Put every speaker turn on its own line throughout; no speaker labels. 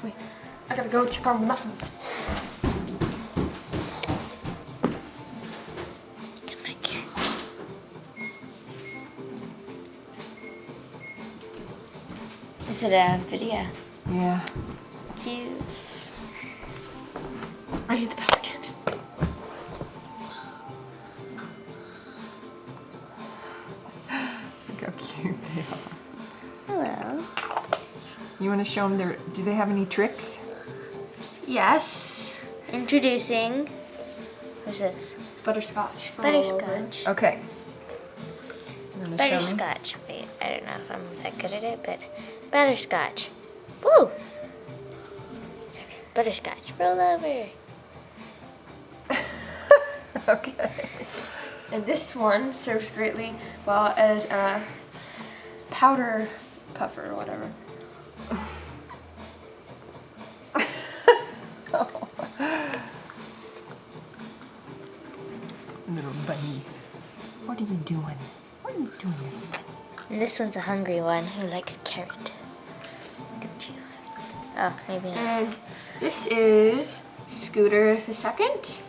Wait, I gotta go check on the muffins.
Come back here. Is it a video?
Yeah.
Cute.
I need the pelican. Look how cute they are.
Hello.
You want to show them their? Do they have any tricks?
Yes. Introducing. What's this?
Butterscotch.
Butterscotch.
Okay. You wanna show me?
Butterscotch. Wait, I don't know if I'm that good at it, but butterscotch. Woo! Butterscotch. Roll over.
Okay. And this one serves greatly well as a powder puffer or whatever. Oh. Little bunny. What are you doing? What are you doing, little bunny?
And this one's a hungry one who likes carrot. Don't you? Oh, maybe not.
And this is Scooter the second,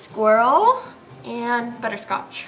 Squirrel, and Butterscotch.